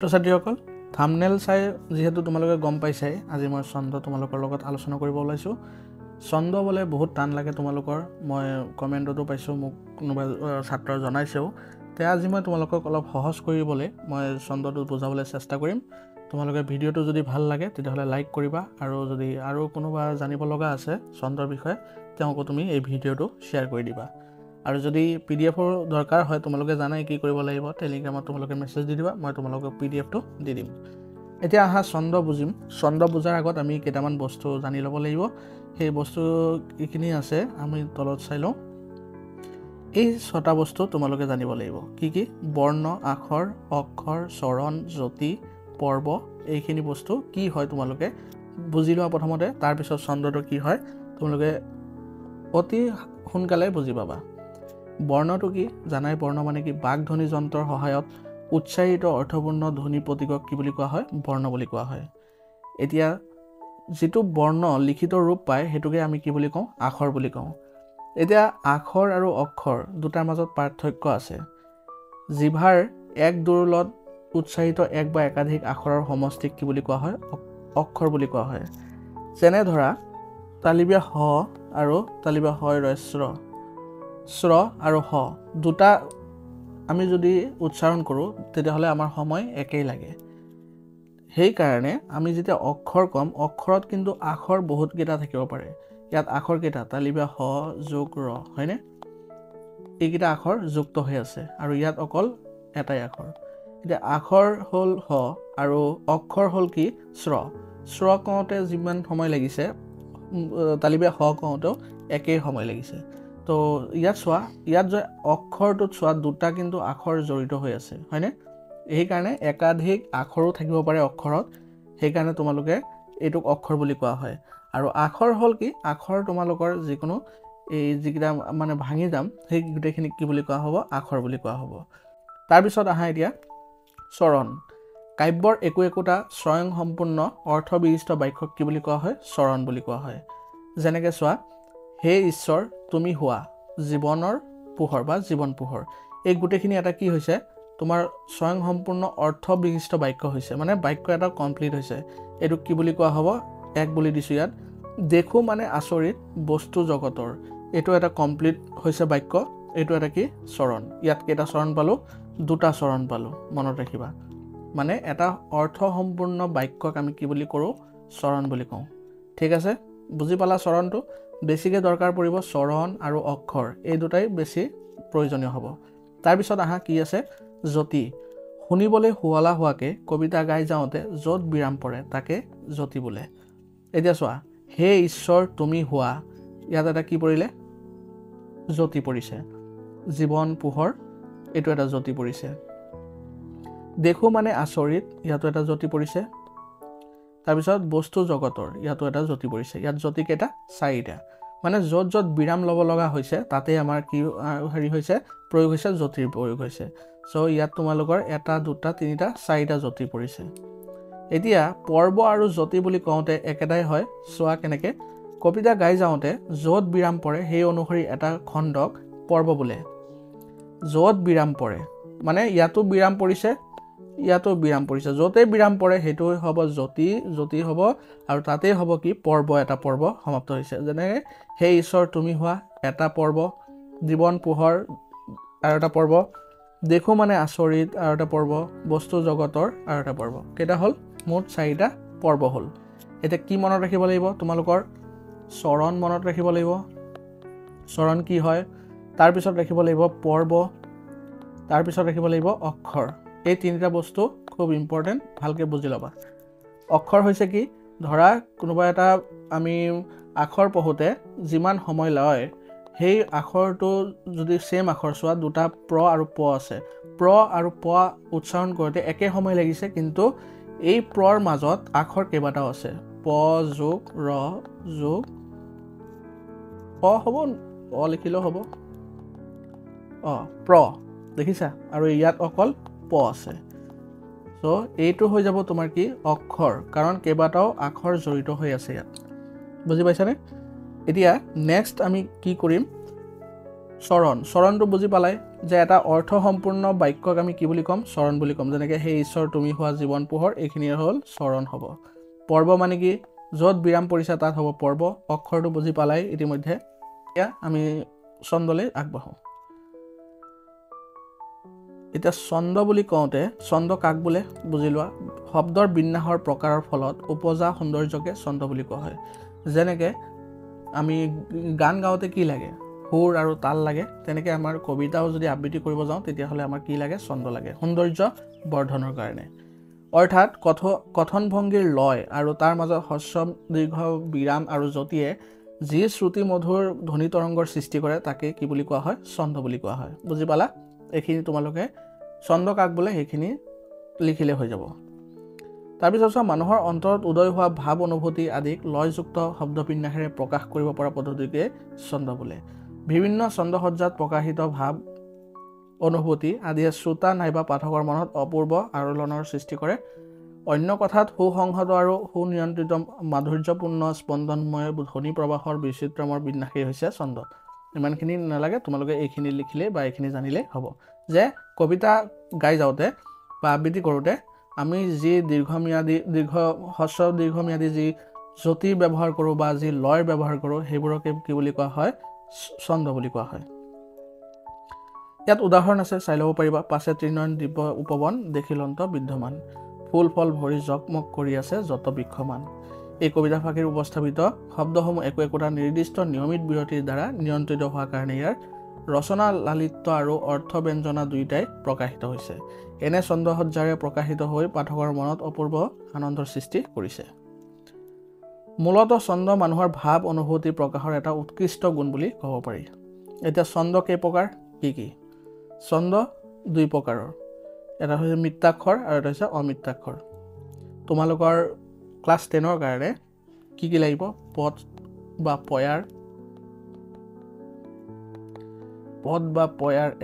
ছাত্ৰীসকল থাম্বনেল চাই যেহেতু তোমালোকে গম পাইছাই আজি মই ছন্দ তোমালোকৰ লগত আলোচনা কৰিব ওলাইছো ছন্দ বলে বহুত টান লাগে তোমালোকৰ মই কমেন্টতো পাইছো মোক কোনোবা ছাত্ৰ জনাইছেও তে আজি মই তোমালোকক অলপ সহজ কৰিবলৈ মই ছন্দটো বুজাবলৈ চেষ্টা কৰিম তোমালোকে ভিডিওটো যদি ভাল লাগে তেতিয়াহলে লাইক কৰিবা আৰু যদি আৰু কোনোবা জানিব লগা আছে ছন্দৰ বিষয়ে তেওঁকো তুমি এই ভিডিওটো শেয়াৰ কৰি দিবা আৰু যদি পিডিএফৰ দৰকাৰ হয় তোমালোকে জানাই কি কৰিব লাগিব টেলিগ্ৰামত তোমালোকে মেছেজ দি দিবা মই তোমালোকক পিডিএফটো দি দিম এতিয়া আহা ছন্দ বুজিম ছন্দ বুজাৰ আগত আমি কেইটামান বস্তু জানি ল'ব লাগিব সেই বস্তু কিখিনি আছে আমি তলত চাই লওঁ এই ছটা বস্তু তোমালোকে জানিব লাগিব কি বৰ্ণ আখৰ অক্ষৰ চৰণ জ্যোতি পৰ্ব এইখিনি বস্তু কি হয় তোমালোকে বুজি লোৱা প্ৰথমতে তাৰ পিছত ছন্দটো কি হয় তোমালোকে অতি সোনকালে বুজি পাবা বৰ্ণটো কি জানাই বৰ্ণ মানে কি বাগধ্বনি যন্ত্ৰৰ সহায়ত উচ্চাৰিত অৰ্থপূৰ্ণ ধ্বনি প্ৰতীকক কি বুলি কোৱা হয় বৰ্ণ বুলি কোৱা হয় এতিয়া যেটো বৰ্ণ লিখিত ৰূপ পায় হেতুকে আমি কি বুলি কওঁ আখৰ বুলি কওঁ এতিয়া আখৰ আৰু অক্ষৰ দুটাৰ মাজত পাৰ্থক্য আছে জিভাৰ এক দুৰলত উচ্চাৰিত এক বা একাধিক আখৰৰ সমষ্টিক কি বুলি কোৱা হয় অক্ষৰ বুলি কোৱা হয় যেনে ধৰা তালিবিয়া হ আৰু তালিবিয়া হয় ৰস্ৰ স্ৰ আৰু হ দুটা আমি যদি উচ্চাৰণ কৰো তেতিয়াহলে আমাৰ সময় একেই লাগে সেই কাৰণে আমি যেতিয়া অক্ষৰ কম অক্ষৰত কিন্তু আখৰ বহুত কেইটা থাকিব পাৰে ইয়াত আখৰ কেইটা তালিবিয়া হ যোগ ৰ হয়নে এইকেইটা আখৰ যুক্ত হৈ আছে আৰু ইয়াত অকল এটাই আখৰ এতিয়া আখৰ হল হ আৰু অক্ষৰ হল কি স্ৰ স্ৰ কওঁতে যিমান সময় লাগিছে তালিবিয়া হ কওঁতেও একেই সময় লাগিছে তো ইয়াত চোৱা ইয়াত যে অক্ষৰটোত চোৱা দুটা কিন্তু আখৰ জড়িত হৈ আছে হয়নে এই কাৰণে একাধিক আখৰো থাকিব পাৰে অক্ষৰত সেই কাৰণে তোমালোকে এইটোক অক্ষৰ বুলি কোৱা হয় আৰু আখৰ হল কি আখৰ তোমালোকৰ যিকোনো এই যিকিটা মানে ভাঙি যাম সেই গোটেইখিনি কি বুলি কোৱা হ'ব আখৰ বুলি কোৱা হ'ব তাৰ পিছত আহা এতিয়া চৰণ কাব্যৰ একোটা স্বয়ং সম্পূৰ্ণ অৰ্থবিশিষ্ট বাক্যক কি বুলি কোৱা হয় চৰণ বুলি কোৱা হয় যেনেকৈ চোৱা হে ঈশ্বৰ তুমি হোৱা জীৱনৰ পোহৰ বা জীৱন পোহৰ এই গোটেইখিনি এটা কি হৈছে তোমাৰ স্বয়ং সম্পূৰ্ণ অৰ্থবিশিষ্ট বাক্য হৈছে মানে বাক্য এটা কমপ্লিট হৈছে এইটো কি বুলি কোৱা হ'ব এক বুলি দিছো ইয়াত দেখো মানে আচৰিত বস্তু জগতৰ এইটো এটা কমপ্লিট হৈছে বাক্য এইটো এটা কি চৰণ ইয়াত কেইটা চৰণ পালো দুটা চৰণ পালো মনত ৰাখিবা মানে এটা অৰ্থ সম্পূৰ্ণ বাক্যক আমি কি বুলি কৰো চৰণ বুলি কওঁ ঠিক আছে বুজি পালা চৰণটো বেছিকে দৰকাৰ পৰিব চৰণ আৰু অক্ষৰ এই দুটাই বেছি প্ৰয়োজনীয় হ'ব তাৰ পিছত আহা কি আছে জ্যোতি শুনিবলৈ হুৱালা হোৱাকে কবিতা গাই যাওঁতে য'ত বিৰাম পৰে তাকে জ্যোতি বোলে এতিয়া চোৱা হে ঈশ্বৰ তুমি হোৱা ইয়াত এটা কি পৰিলে জ্যোতি পৰিছে জীৱন পোহৰ এইটো এটা জ্যোতি পৰিছে দেখো মানে আচৰিত ইয়াতো এটা জ্যোতি পৰিছে তাৰপিছত বস্তু জগতৰ ইয়াতো এটা জ্যোতি পৰিছে ইয়াত জ্যোতি কেইটা চাৰিটা মানে য'ত য'ত বিৰাম ল'ব লগা হৈছে তাতে আমাৰ কি হেৰি হৈছে প্ৰয়োগ হৈছে জ্যোতিৰ প্ৰয়োগ হৈছে সো ইয়াত তোমালোকৰ এটা দুটা তিনিটা চাৰিটা জ্যোতি পৰিছে এতিয়া পৰ্ব আৰু জ্যোতি বুলি কওঁতে একেটাই হয় চোৱা কেনেকে কবিতা গাই যাওঁতে য'ত বিৰাম পৰে সেই অনুসৰি এটা খণ্ডক পৰ্ব বোলে য'ত বিৰাম পৰে মানে ইয়াতো বিৰাম পৰিছে ইয়াতো বিৰাম পৰিছে য'তে বিৰাম পৰে সেইটো হ'ব জ্যোতি হ'ব আৰু তাতেই হ'ব কি পৰ্ব এটা পৰ্ব সমাপ্ত হৈছে যেনে হে ঈশ্বৰ তুমি হোৱা এটা পৰ্ব জীৱন পোহৰ আৰু এটা পৰ্ব দেখো মানে আচৰিত আৰু এটা পৰ্ব বস্তু জগতৰ আৰু এটা পৰ্ব কেইটা হ'ল মুঠ চাৰিটা পৰ্ব হ'ল এতিয়া কি মনত ৰাখিব লাগিব তোমালোকৰ চৰণ মনত ৰাখিব লাগিব চৰণ কি হয় তাৰ পিছত ৰাখিব লাগিব পৰ্ব তাৰ পিছত ৰাখিব লাগিব অক্ষৰ এই তিনিটা বস্তু খুব ইম্পৰ্টেন্ট ভালকে বুজি ল'বা অক্ষৰ হৈছে কি ধৰা কোনোবা এটা আমি আখৰ পঢ়োতে যিমান সময় লয় সেই আখৰটো যদি সেম আখৰ চোৱা দুটা প্ৰ আৰু প আছে প্ৰ আৰু প উচ্চাৰণ কৰোঁতে একে সময় লাগিছে কিন্তু এই প্ৰৰ মাজত আখৰ কেইবাটাও আছে প যোগ ৰ যোগ প হ'ব অ লিখিলেও হ'ব প্ৰ দেখিছা আৰু ইয়াত অকল প আছে সো এইটো হৈ যাব তোমাৰ কি অক্ষৰ কাৰণ কেইবাটাও আখৰ জড়িত হৈ আছে ইয়াত বুজি পাইছানে এতিয়া নেক্সট আমি কি কৰিম চৰণটো বুজি পালাই যে এটা অৰ্থ সম্পূৰ্ণ বাক্যক আমি কি বুলি ক'ম চৰণ বুলি ক'ম যেনেকৈ হে ঈশ্বৰ তুমি হোৱা জীৱন পোহৰ এইখিনি হ'ল চৰণ হ'ব পৰ্ব মানে কি য'ত বিৰাম পৰিছে তাত হ'ব পৰ্ব অক্ষৰটো বুজি পালাই ইতিমধ্যে এতিয়া আমি ছন্দলৈ আগবাঢ়ো এতিয়া ছন্দ বুলি কওঁতে ছন্দ কাক বোলে বুজি লোৱা শব্দৰ বিন্যাসৰ প্ৰকাৰৰ ফলত উপজা সৌন্দৰ্যকে ছন্দ বুলি কোৱা হয় যেনেকৈ আমি গান গাওঁতে কি লাগে সুৰ আৰু তাল লাগে তেনেকৈ আমাৰ কবিতাও যদি আবৃত্তি কৰিব যাওঁ তেতিয়াহ'লে আমাৰ কি লাগে ছন্দ লাগে সৌন্দৰ্য বৰ্ধনৰ কাৰণে অৰ্থাৎ কথন ভংগীৰ লয় আৰু তাৰ মাজত হ্ৰস্ব দীৰ্ঘ বিৰাম আৰু যতিয়ে যি শ্ৰুতি মধুৰ ধ্বনি তৰংগৰ সৃষ্টি কৰে তাকে কি বুলি কোৱা হয় ছন্দ বুলি কোৱা হয় বুজি পালা এইখিনি তোমালোকে ছন্দ কাক বোলে সেইখিনি লিখিলে হৈ যাব তাৰপিছত মানুহৰ অন্তৰত উদয় হোৱা ভাৱ অনুভূতি আদিক লয়যুক্ত শব্দবিন্যাসেৰে প্ৰকাশ কৰিব পৰা পদ্ধতিকে ছন্দ বোলে বিভিন্ন ছন্দসজ্জাত প্ৰকাশিত ভাৱ অনুভূতি আদিয়ে শ্ৰোতা নাইবা পাঠকৰ মনত অপূৰ্ব আলোড়নৰ সৃষ্টি কৰে অন্য কথাত সুসংহত আৰু সুনিয়ন্ত্ৰিত মাধুৰ্যপূৰ্ণ স্পন্দনময় ধ্বনি প্ৰবাহৰ বিচিত্ৰমৰ বিন্যাসেই হৈছে ছন্দ ইমানখিনি নালাগে তোমালোকে এইখিনি লিখিলে বা এইখিনি জানিলে হ'ব যে কবিতা গাই যাওঁতে বা আবৃত্তি কৰোঁতে আমি যি হ্ৰস্ব দীৰ্ঘম্যাদী যি জ্যোতি ব্যৱহাৰ কৰোঁ বা যি লয় ব্যৱহাৰ কৰোঁ সেইবোৰকে কি বুলি কোৱা হয় ছন্দ বুলি কোৱা হয় ইয়াত উদাহৰণ আছে চাই ল'ব পাৰিবা পাছে তৃণয়ন দ্বীপ উপবন দেখিলন্ত বিদ্যমান ফুল ফল ভৰি জকমক কৰি আছে যত বৃক্ষমান এই কবিতা ফাঁকিৰ উপস্থাপিত শব্দসমূহ একোটা নিৰ্দিষ্ট নিয়মিত বিৰতিৰ দ্বাৰা নিয়ন্ত্ৰিত হোৱাৰ কাৰণে ইয়াৰ ৰচনা লালিত্য আৰু অৰ্থ ব্যঞ্জনা দুয়োটাই প্ৰকাশিত হৈছে এনে ছন্দসজ্জাৰে প্ৰকাশিত হৈ পাঠকৰ মনত অপূৰ্ব আনন্দৰ সৃষ্টি কৰিছে মূলতঃ ছন্দ মানুহৰ ভাৱ অনুভূতি প্ৰকাশৰ এটা উৎকৃষ্ট গুণ বুলি ক'ব পাৰি এতিয়া ছন্দ কেই প্ৰকাৰ কি ছন্দ দুই প্ৰকাৰৰ এটা হৈছে মিত্ৰাক্ষৰ আৰু এটা হৈছে অমিত্ৰাক্ষৰ তোমালোকৰ ক্লাছ 10ৰ কাৰণে কি লাগিব পদ বা পয়াৰ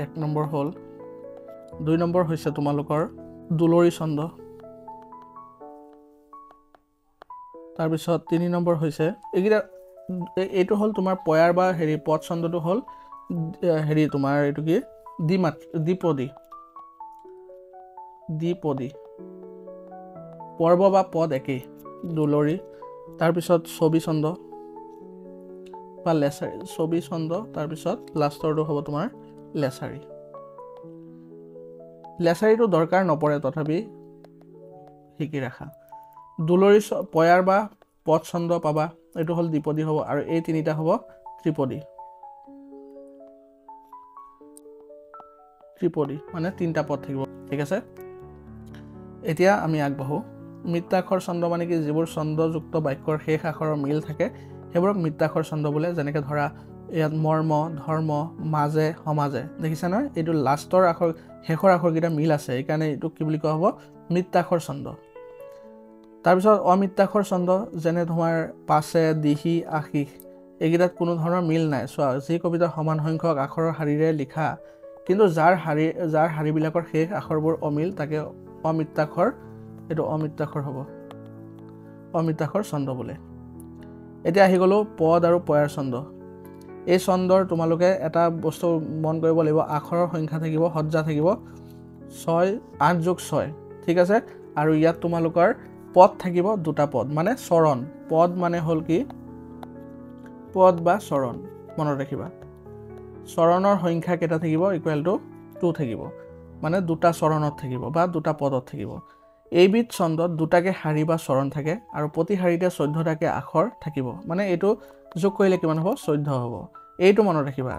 1 নম্বৰ হ'ল 2 নম্বৰ হৈছে তোমালোকৰ দুলৰী ছন্দ তাৰপিছত 3 নম্বৰ হৈছে এইটো হ'ল তোমাৰ পয়াৰ বা পদ ছন্দটো হ'ল তোমাৰ এইটো কি দ্বিপদী পৰ্ব বা পদ একেই দুলৰী তাৰপিছত ছবি ছন্দ বা লেছাৰী ছবি ছন্দ তাৰপিছত লাষ্টৰটো হ'ব তোমাৰ লেছাৰীটো দৰকাৰ নপৰে তথাপি শিকি ৰাখা দুলৰী পয়াৰ বা পদ ছন্দ পাবা এইটো হ'ল দ্বিপদী হ'ব আৰু এই তিনিটা হ'ব ত্ৰিপদী মানে তিনিটা পদ থাকিব ঠিক আছে এতিয়া আমি আগবাঢ়ো মিত্ৰাক্ষৰ ছন্দ মানে কি যিবোৰ ছন্দযুক্ত বাক্যৰ শেষ আখৰৰ মিল থাকে সেইবোৰক মিত্ৰাক্ষৰ ছন্দ বোলে যেনেকৈ ধৰা ইয়াত মৰ্ম ধৰ্ম মাজে সমাজে দেখিছা নহয় এইটো লাষ্টৰ শেষৰ আখৰকেইটা মিল আছে সেইকাৰণে এইটো কি বুলি কোৱা হ'ব মিত্ৰাক্ষৰ ছন্দ তাৰপিছত অমিত্ৰাক্ষৰ ছন্দ যেনে তোমাৰ পাছে দিহি আশিস এইকেইটাত কোনো ধৰণৰ মিল নাই চোৱা যি কবিতা সমান সংখ্যক আখৰৰ শাৰীৰে লিখা কিন্তু যাৰ শাৰীবিলাকৰ শেষ আখৰবোৰ অমিল তাকে অমিত্ৰাক্ষৰ এইটো অমিত্ৰাক্ষৰ হ'ব অমিত্ৰাক্ষৰ ছন্দ বোলে এতিয়া আহি গ'লো পদ আৰু পয়াৰ ছন্দ এই ছন্দৰ তোমালোকে এটা বস্তু মন কৰিব লাগিব আখৰৰ সংখ্যা থাকিব সজ্জা থাকিব 8+6 ঠিক আছে আৰু ইয়াত তোমালোকৰ পদ থাকিব দুটা পদ মানে চৰণ পদ মানে হ'ল কি পদ বা চৰণ মনত ৰাখিবা চৰণৰ সংখ্যা কেইটা থাকিব = 2 থাকিব মানে দুটা চৰণত থাকিব বা দুটা পদত থাকিব এইবিধ ছন্দত দুটাকে শাৰী বা চৰণ থাকে আৰু প্ৰতি শাৰীতে 14টাকে আখৰ থাকিব মানে এইটো যোগ কৰিলে কিমান হ'ব 14 হ'ব এইটো মনত ৰাখিবা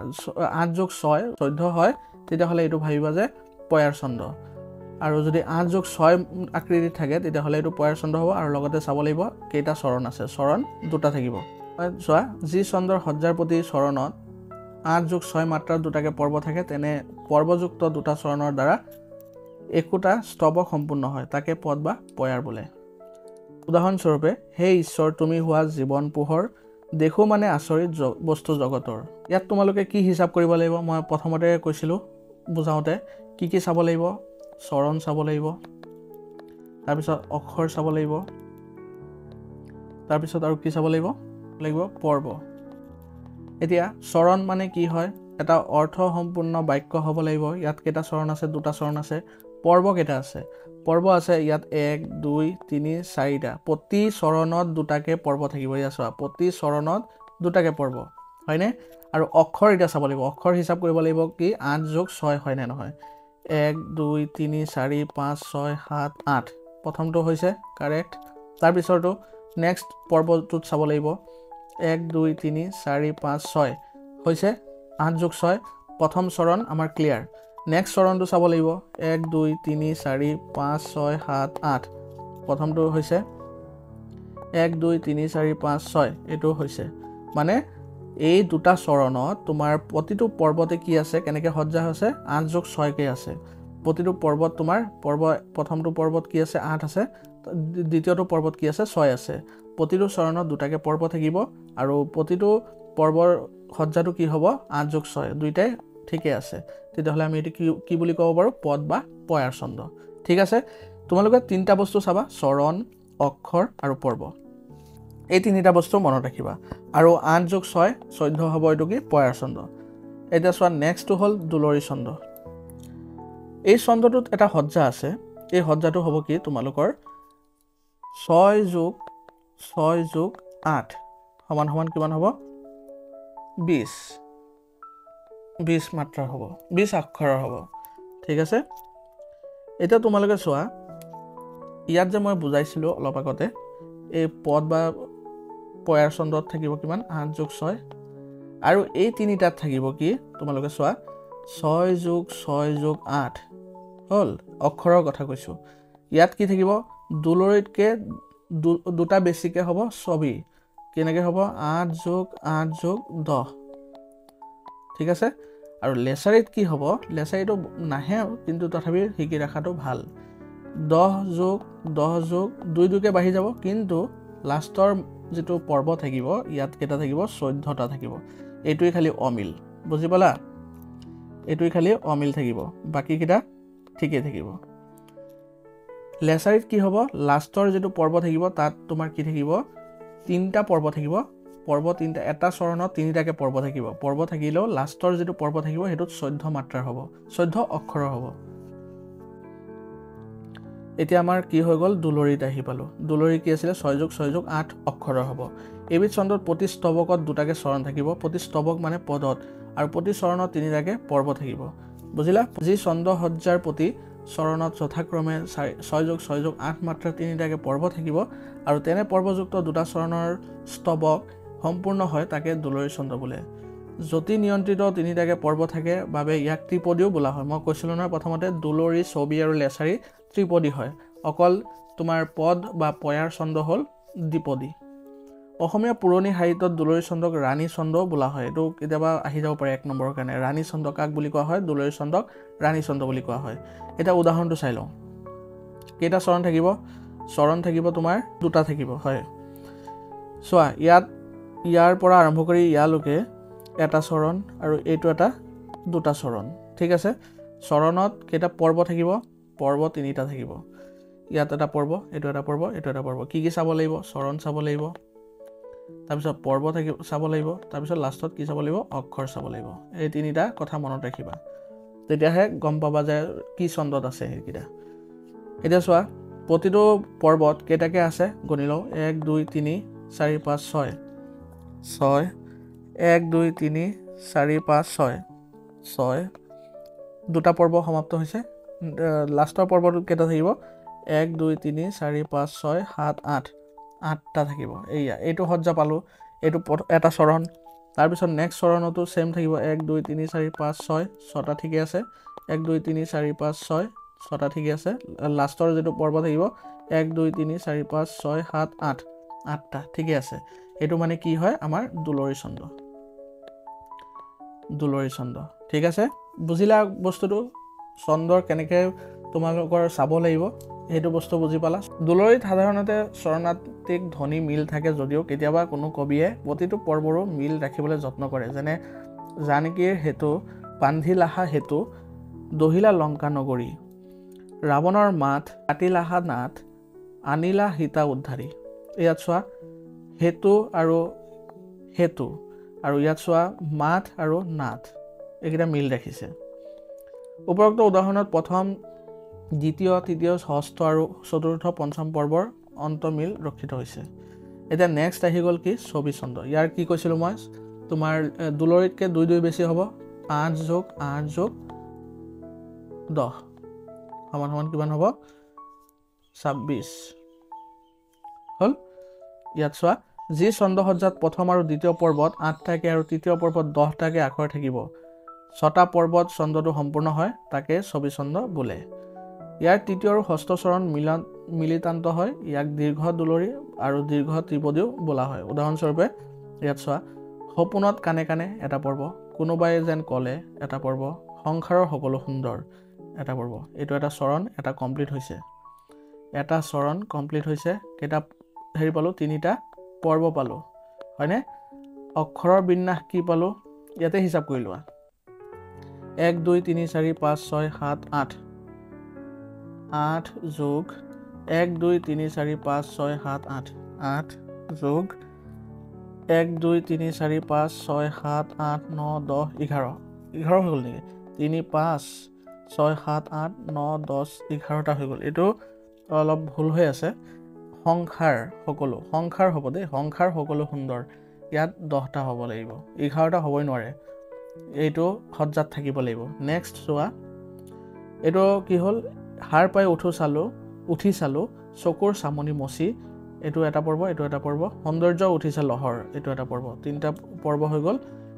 8+6 14 হয় তেতিয়াহ'লে এইটো ভাবিবা যে পয়াৰ ছন্দ আৰু যদি 8+6 আকৃতিত থাকে তেতিয়াহ'লে এইটো পয়াৰ ছন্দ হ'ব আৰু লগতে চাব লাগিব কেইটা চৰণ আছে চৰণ দুটা থাকিব চোৱা যি ছন্দৰ সজ্জাৰ প্ৰতি চৰণত 8+6 মাত্ৰাৰ দুটাকে পৰ্ব থাকে তেনে পৰ্বযুক্ত দুটা চৰণৰ দ্বাৰা একোটা স্তৱক সম্পূৰ্ণ হয় তাকে পদ বা পয়াৰ বোলে উদাহৰণস্বৰূপে হে ঈশ্বৰ তুমি হোৱা জীৱন পোহৰ দেখো মানে আচৰিত বস্তু জগতৰ ইয়াত তোমালোকে কি হিচাপ কৰিব লাগিব মই প্ৰথমতে কৈছিলোঁ বুজাওঁতে কি চাব লাগিব চৰণ চাব লাগিব তাৰপিছত অক্ষৰ চাব লাগিব তাৰপিছত আৰু কি চাব লাগিব পৰ্ব এতিয়া চৰণ মানে কি হয় এটা অৰ্থ সম্পূৰ্ণ বাক্য হ'ব লাগিব। ইয়াত কেইটা চৰণ আছে? দুটা চৰণ আছে। পৰ্ব কেইটা আছে? পৰ্ব আছে ইয়াত 1 2 3 4টা। প্ৰতি চৰণত দুটাকৈ পৰ্ব থাকিব। ইয়াত চোৱা, প্ৰতি চৰণত দুটাকৈ পৰ্ব, হয়নে? আৰু অক্ষৰ এতিয়া চাব লাগিব। অক্ষৰ হিচাপ কৰিব লাগিব কি 8 + 6 হয়নে নহয়? 1 2 3 4 5 6 7 8। প্ৰথমটো হৈছে কাৰেক্ট। তাৰপিছৰটো নেক্সট পৰ্বটোত চাব লাগিব। 1 2 3 4 5 6 হৈছে 8 + 6। প্ৰথম চৰণ আমাৰ ক্লিয়াৰ। নেক্সট চৰণটো চাব লাগিব। 1 2 3 4 5 6 7 8। প্ৰথমটো হৈছে 1 2 3 4 5 6। এইটো হৈছে মানে এই দুটা চৰণত তোমাৰ প্ৰতিটো পৰ্বতে কি আছে, কেনেকৈ সজ্জা হৈছে? 8 + 6কৈ আছে। প্ৰতিটো পৰ্বত তোমাৰ প্ৰথমটো পৰ্বত কি আছে? 8 আছে। দ্বিতীয়টো পৰ্বত কি আছে? 6 আছে। প্ৰতিটো চৰণত দুটাকৈ পৰ্ব থাকিব আৰু প্ৰতিটো পৰ্বৰ সজ্জাটো কি হ'ব? 8 + 6 দুইটাই ঠিকে আছে। তেতিয়াহ'লে আমি এইটো কি বুলি ক'ব পাৰোঁ? পদ বা পয়াৰ ছন্দ। ঠিক আছে, তোমালোকে তিনিটা বস্তু চাবা, চৰণ, অক্ষৰ আৰু পৰ্ব। এই তিনিটা বস্তু মনত ৰাখিবা। আৰু 8 + 6 14 হ'ব। এইটো কি? পয়াৰ ছন্দ। এতিয়া চোৱা, নেক্সটটো হ'ল দুলৰী ছন্দ। এই ছন্দটোত এটা সজ্জা আছে। এই সজ্জাটো হ'ব কি? তোমালোকৰ 6 + 6 + 8 = কিমান হ'ব? 20 মাত্ৰাৰ হ'ব, 20 আখৰৰ হ'ব। ঠিক আছে, এতিয়া তোমালোকে চোৱা, ইয়াত যে মই বুজাইছিলোঁ অলপ আগতে, এই পদ বা পয়াৰ ছন্দত থাকিব কিমান? 8 + 6। আৰু এই তিনিটাত থাকিব কি? তোমালোকে চোৱা, 6 + 6 + 8 হ'ল। অক্ষৰৰ কথা কৈছোঁ। ইয়াত কি থাকিব? দুলৰীতকৈ দুটা বেছিকৈ হ'ব ছবি। কেনেকৈ হ'ব? 8 + 8 + 10। ঠিক আছে, আৰু লেচাৰীত কি হ'ব? লেচাৰীটো নাহে, কিন্তু তথাপি শিকি ৰখাটো ভাল। 10 + 10 + 2 2কৈ বাঢ়ি যাব, কিন্তু লাষ্টৰ যিটো পৰ্ব থাকিব ইয়াত কেইটা থাকিব? 14টা থাকিব। এইটোৱে খালি অমিল, বুজি পালা? এইটোৱে খালি অমিল থাকিব, বাকীকেইটা ঠিকেই থাকিব। লেচাৰীত কি হ'ব? লাষ্টৰ যিটো পৰ্ব থাকিব তাত তোমাৰ কি থাকিব? 3টা পৰ্ব থাকিব। পৰ্ব 3টা, এটা চৰণত 3টাকৈ পৰ্ব থাকিব। পৰ্ব থাকিলেও লাষ্টৰ যিটো পৰ্ব থাকিব সেইটোত 14 মাত্ৰাৰ হ'ব, 14 অক্ষৰৰ হ'ব। এতিয়া আমাৰ কি হৈ গ'ল? দুলৰীত আহি পালোঁ। দুলৰী কি আছিলে? 6 + 6 + 8 অক্ষৰৰ হ'ব। এইবিধ ছন্দত প্ৰতি স্তৱকত দুটাকৈ চৰণ থাকিব। প্ৰতি স্তৱক মানে পদত, আৰু প্ৰতি চৰণত 3টাকৈ পৰ্ব থাকিব। বুজিলা? যি ছন্দ সজ্জাৰ প্ৰতি চৰণত যথাক্ৰমে 6 + 6 + 8 মাত্ৰাৰ 3টাকৈ পৰ্ব থাকিব, আৰু তেনে পৰ্বযুক্ত দুটা চৰণৰ স্তৱক সম্পূৰ্ণ হয়, তাকে দুলৰী ছন্দ বোলে। যতি নিয়ন্ত্ৰিত 3টাকৈ পৰ্ব থাকে বাবে ইয়াক ত্ৰিপদীও বোলা হয়। মই কৈছিলোঁ নহয় প্ৰথমতে, দুলৰী, ছবি আৰু লেচাৰী ত্ৰিপদী হয়। অকল তোমাৰ পদ বা পয়াৰ ছন্দ হ'ল দ্বিপদী। অসমীয়া পুৰণি সাহিত্যত দুলৰী ছন্দক ৰাণী ছন্দও বোলা হয়। এইটো কেতিয়াবা আহি যাব পাৰে 1 নম্বৰৰ কাৰণে। ৰাণী ছন্দ কাক বুলি কোৱা হয়? দুলৰী ছন্দক ৰাণী ছন্দ বুলি কোৱা হয়। এতিয়া উদাহৰণটো চাই লওঁ। কেইটা চৰণ থাকিব? চৰণ থাকিব তোমাৰ 2টা থাকিব, হয়। চোৱা, ইয়াৰ পৰা আৰম্ভ কৰি ইয়ালৈকে এটা চৰণ, আৰু এইটো এটা 2টা চৰণ। ঠিক আছে, চৰণত কেইটা পৰ্ব থাকিব? পৰ্ব 3টা থাকিব। ইয়াত এটা পৰ্ব, এইটো এটা পৰ্ব, এইটো এটা পৰ্ব। কি চাব লাগিব? চৰণ চাব লাগিব, তাৰপিছত পৰ্ব চাব লাগিব, তাৰপিছত লাষ্টত কি চাব লাগিব? অক্ষৰ চাব লাগিব। এই 3টা কথা মনত ৰাখিবা, তেতিয়াহে গম পাবা যে কি ছন্দত আছে সেইকেইটা। এতিয়া চোৱা, প্ৰতিটো পৰ্বত কেইটাকৈ আছে গণি লওঁ। 1 2 3 4 5 6 6 1 2 3 4 5 6 6 2টা পৰ্ব সমাপ্ত হৈছে। লাষ্টৰ পৰ্বটোত কেইটা থাকিব? 1 2 3 4 5 6 7 8 8টা থাকিব। এইটো সজ্জা পালোঁ। এইটো এটা চৰণ। তাৰপিছত নেক্সট চৰণতো ছেইম থাকিব। 1 2 3 4 5 6 6টা ঠিকে আছে। 1 2 3 4 5 6 6টা ঠিকে আছে। লাষ্টৰ যিটো পৰ্ব থাকিব 1 2 3 4 5 6 7 8 8টা ঠিকে আছে। এইটো মানে কি হয়? আমাৰ দুলৰী ছন্দ। দুলৰী ছন্দ। ঠিক আছে, বুজিলা বস্তুটো? ছন্দৰ কেনেকৈ তোমালোকৰ চাব লাগিব সেইটো বস্তু বুজি পালা? দুলৰীত সাধাৰণতে চৰণাত্মিক ধ্বনি মিল থাকে, যদিও কেতিয়াবা কোনো কবিয়ে প্ৰতিটো পৰ্বৰো মিল ৰাখিবলৈ যত্ন কৰে। যেনে জানকীৰ হেতু, বান্ধিলাহা হেতু, দহিলা লংকা নগৰী, ৰাৱণৰ মাত, কাটিলাহা নাথ, আনিলা সীতা উদ্ধাৰী। ইয়াত চোৱা, হেতু আৰু হেতু, আৰু ইয়াত চোৱা মাথ আৰু নাথ। এইকেইটা মিল ৰাখিছে উপৰোক্ত উদাহৰণত প্ৰথম দ্বিতীয় তৃতীয় ষষ্ঠ আৰু চতুৰ্থ পঞ্চম পৰ্বৰ অন্তমিল ৰক্ষিত হৈছে এতিয়া নেক্সট আহি গ'ল কি ছবি ছন্দ ইয়াৰ কি কৈছিলোঁ মই তোমাৰ দুলৰিতকৈ 2 2 বেছি হ'ব 8 + 8 + 10 সমান সমান কিমান হ'ব 26 হ'ল ইয়াত চোৱা যি ছন্দসজ্জাত প্ৰথম আৰু দ্বিতীয় পৰ্বত 8 থাকে আৰু তৃতীয় পৰ্বত 10 থাকে আখৰ থাকিব ছটা পৰ্বত ছন্দটো সম্পূৰ্ণ হয় তাকে ছবি ছন্দ বোলে ইয়াৰ তৃতীয় আৰু ষষ্ঠ চৰণ মিলিতান্ত হয় ইয়াক দীৰ্ঘ দুলৰি আৰু দীৰ্ঘ ত্ৰিপদীও বোলা হয় উদাহৰণস্বৰূপে ইয়াত চোৱা সপোনত কানে কানে এটা পৰ্ব কোনোবাই যেন ক'লে এটা পৰ্ব সংসাৰৰ সকলো সুন্দৰ এটা পৰ্ব এইটো এটা চৰণ এটা কমপ্লিট হৈছে এটা চৰণ কমপ্লিট হৈছে কেইটা হেৰি পালোঁ 3টা পৰ্ব পালোঁ হয়নে অক্ষৰৰ বিন্যাস কি পালোঁ ইয়াতে হিচাপ কৰি লোৱা 1 2 3 4 5 6 7 8 8 যোগ 1 2 3 4 5 6 7 8 8 যোগ 1 2 3 4 5 6 7 8 9 10 11 11 হৈ গ'ল নেকি 3 5 6 7 8 9 10 11টা হৈ গ'ল এইটো অলপ ভুল হৈ আছে সংসাৰ সকলো সংসাৰ হ'ব দেই সংসাৰ সকলো সুন্দৰ ইয়াত 10টা হ'ব লাগিব 11টা হ'বই নোৱাৰে এইটো সজ্জাত থাকিব লাগিব নেক্সট চোৱা এইটো কি হ'ল হাৰ পাই উঠি চালো চকুৰ চামনি মচি এইটো এটা পৰ্ব এইটো এটা পৰ্ব সৌন্দৰ্য উঠিছে লহৰ এইটো এটা পৰ্ব 3টা পৰ্ব হৈ গ'ল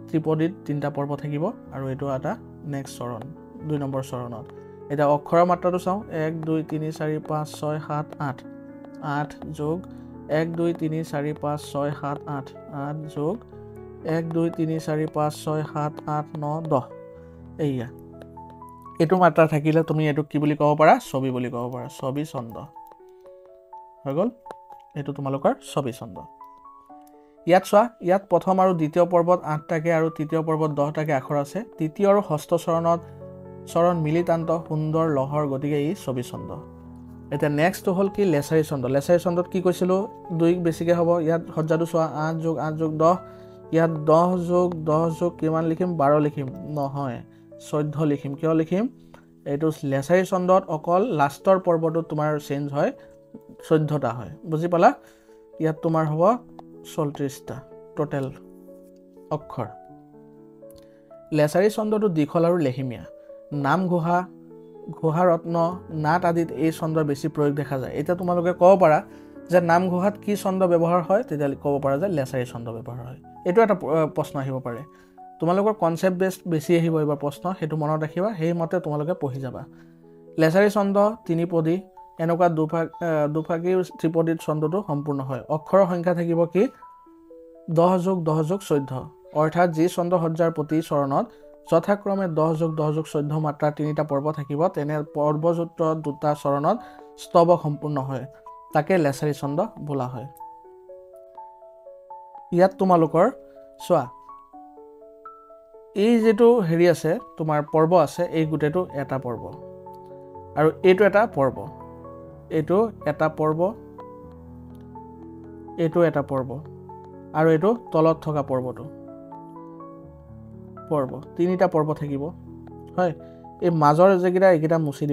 ত্ৰিপদীত 3টা পৰ্ব থাকিব আৰু এইটো এটা নেক্সট চৰণ 2 নম্বৰ চৰণত এটা অক্ষৰৰ মাত্ৰাটো চাওঁ 1 2 3 4 5 6 7 8 8 যোগ 1 2 3 4 5 6 7 8 8 যোগ 1 2 3 4 5 6 7 8 9 10 এইয়া এইটো মাত্ৰা থাকিলে তুমি এইটো কি বুলি ক'ব পাৰা ছবি বুলি ক'ব পাৰা ছবি ছন্দ হৈ গ'ল এইটো তোমালোকৰ ছবি ছন্দ ইয়াত চোৱা ইয়াত প্ৰথম আৰু দ্বিতীয় পৰ্বত 8 থাকে আৰু তৃতীয় পৰ্বত 10 থাকে আখৰ আছে তৃতীয় আৰু ষষ্ঠ চৰণ মিলিতান্ত সুন্দৰ লহৰ গতিকে ই ছবি ছন্দ এতিয়া নেক্সটটো হ'ল কি লেছাৰী ছন্দ লেছাৰী ছন্দত কি কৈছিলোঁ 2 বেছিকৈ হ'ব ইয়াত সজ্জাটো চোৱা 8 যোগ 8 যোগ 10 ইয়াত 10 যোগ 10 যোগ কিমান লিখিম 12 লিখিম নহয় 14 লিখিম কিয় লিখিম এইটো লেছাৰী ছন্দত অকল লাষ্টৰ পৰ্বটো তোমাৰ চেঞ্জ হয় 14টা হয় বুজি পালা ইয়াত তোমাৰ হ'ব 34টা টোটেল অক্ষৰ লেছাৰী ছন্দটো দীঘল আৰু লেহিমীয়া নাম ঘোষা ৰত্ন নাট আদিত এই ছন্দৰ বেছি প্ৰয়োগ দেখা যায় এতিয়া তোমালোকে ক'ব পাৰা যে নাম ঘোষাত কি ছন্দ ব্যৱহাৰ হয় তেতিয়া ক'ব পাৰা যে লেছাৰী ছন্দ ব্যৱহাৰ হয় এইটো এটা প্ৰশ্ন আহিব পাৰে তোমালোকৰ কনসেপ্ট বেস্ট বেছি আহিব এবাৰ প্ৰশ্ন সেইটো মনত ৰাখিবা সেইমতে তোমালোকে পঢ়ি যাবা লেছাৰী ছন্দ তিনিপদী এনেকুৱা দুফাগী ত্ৰিপদীত ছন্দটো সম্পূৰ্ণ হয় অক্ষৰৰ সংখ্যা থাকিব কি 10 যোগ 10 যোগ 14 অৰ্থাৎ যি ছন্দ সজ্জাৰ প্ৰতি চৰণত যথাক্ৰমে 10 যোগ 10 যোগ 14 মাত্ৰা 3টা পৰ্ব থাকিব তেনে পৰ্বযুক্ত 2টা চৰণত স্তব সম্পূৰ্ণ হয় তাকে লেছাৰী ছন্দ বোলা হয় ইয়াত তোমালোকৰ চোৱা এই যেটো হেৰি আছে তোমাৰ পৰ্ব আছে এই গুটেটো এটা পৰ্ব আৰু এইটো এটা পৰ্ব এইটো এটা পৰ্ব এইটো এটা পৰ্ব আৰু এইটো তলত থকা পৰ্বটো পৰ্ব 3টা পৰ্ব থাকিব হয় এই মাজৰ যেগিটা এইগিটা মুছি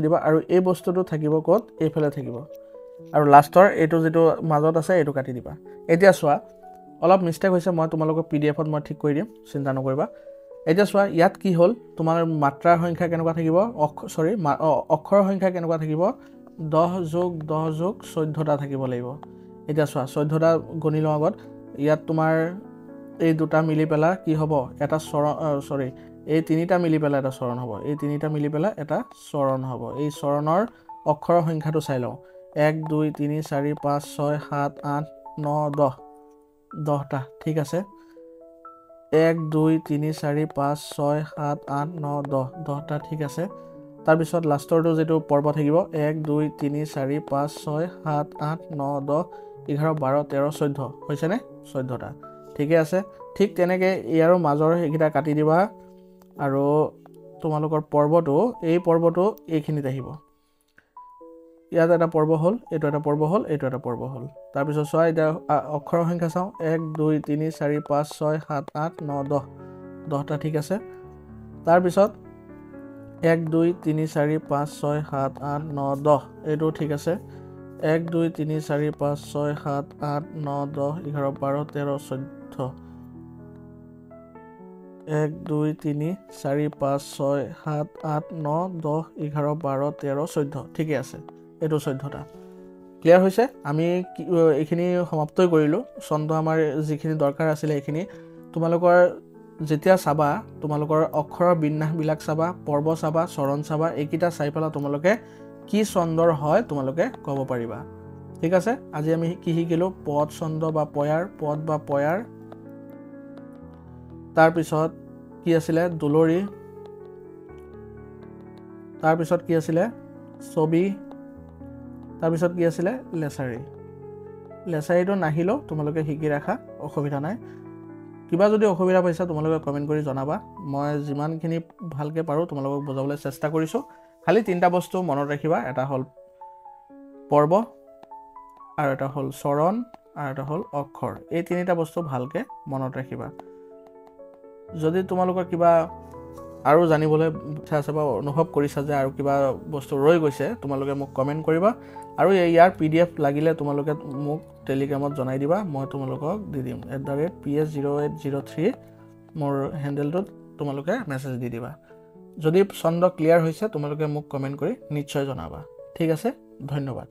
দিবা আৰু এই বস্তুটো থাকিব ক'ত এইফালে থাকিব আৰু লাষ্টৰ এইটো যেটো মাজত আছে এইটো কাটি দিবা এতিয়া চোৱা অলপ মিস্টেক হৈছে মই তোমালোকক পিডিএফত মই ঠিক কৰি দিম চিন্তা নকৰিবা এতিয়া চোৱা ইয়াত কি হ'ল তোমাৰ মাত্ৰাৰ সংখ্যা কেনেকুৱা থাকিব অক্ষৰৰ সংখ্যা কেনেকুৱা থাকিব 10 যোগ 10 যোগ 14টা থাকিব লাগিব এতিয়া চোৱা 14টা গণি লওঁ আগত ইয়াত তোমাৰ এই দুটা মিলি পেলা কি হ'ব এটা এই 3টা মিলি পেলা এটা চৰণ হ'ব এই 3টা মিলি পেলা এটা চৰণ হ'ব এই চৰণৰ অক্ষৰৰ সংখ্যাটো চাই লওঁ 1 2 3 4 5 6 7 8 9 10টা ঠিক আছে 1 2 3 4 5 6 7 8 9 10টা ঠিক আছে তাৰপিছত লাষ্টৰটো যেটো পৰ্ব থাকিব 1 2 3 4 5 6 7 8 9 10 11 12 13 14 হৈছেনে 14টা ঠিকে আছে ঠিক তেনেকে ইয়াৰো মাজৰ এইকিটা কাটি দিবা আৰু তোমালোকৰ পৰ্বটো এই পৰ্বটো এইখিনিত আহিব ইয়াত এটা পৰ্ব হ'ল এইটো এটা পৰ্ব হ'ল এইটো এটা পৰ্ব হ'ল তাৰপিছত চোৱা এটা অক্ষৰৰ সংখ্যা চাওঁ 1 2 3 4 5 6 7 8 9 10 10টা ঠিক আছে তাৰপিছত 1 2 3 4 5 6 7 8 9 10 এইটো ঠিক আছে 1 2 3 4 5 6 7 8 9 10 11 12 13 14 1 2 3 4 5 6 7 8 9 10 11 12 13 14 ঠিকই আছে এইটো 14টা ক্লিয়াৰ হৈছে আমি এইখিনি সমাপ্তই কৰিলো ছন্দ আমাৰ যিখিনি দৰকাৰ আছিল এইখিনি তোমালোকৰ যেতিয়া চাবা তোমালোকৰ অক্ষৰৰ বিন্যাসবিলাক চাবা পৰ্ব চাবা চৰণ চাবা এইকিটা চাই পেলা তোমালোকে কি ছন্দৰ হয় তোমালোকে ক'ব পাৰিবা ঠিক আছে আজি আমি কি শিকিলো পদ ছন্দ বা পয়াৰ পদ বা পয়াৰ তাৰ পিছত কি আছিল দুলৰি তাৰ পিছত কি আছিল ছবি তাৰ পিছত কি আছিল লেছাৰীটো নাহিলো তোমালোকে শিকি ৰাখা অসুবিধা নাই কিবা যদি অসুবিধা পাইছা তোমালোকে কমেন্ট কৰি জনাবা মই যিমানখিনি ভালকে পাৰো তোমালোকক বুজাবলৈ চেষ্টা কৰিছো খালি তিনটা বস্তু মনত ৰাখিবা এটা হল পৰ্ব আৰু এটা হল চৰণ আৰু এটা হল অক্ষৰ এই তিনিটা বস্তু ভালকে মনত ৰাখিবা যদি তোমালোকৰ কিবা আৰু জানিবলৈ ইচ্ছা আছে বা অনুভৱ কৰিছা যে আৰু কিবা বস্তু ৰৈ গৈছে তোমালোকে মোক কমেন্ট কৰিবা আৰু ইয়াৰ PDF লাগিলে তোমালোকে মোক টেলিগ্ৰামত জনাই দিবা মই তোমালোকক দি দিম @ps0803 মোৰ হেন্ডেলটোত তোমালোকে মেছেজ দি দিবা যদি ছন্দ ক্লিয়াৰ হৈছে তোমালোকে মোক কমেন্ট কৰি নিশ্চয় জনাবা ঠিক আছে ধন্যবাদ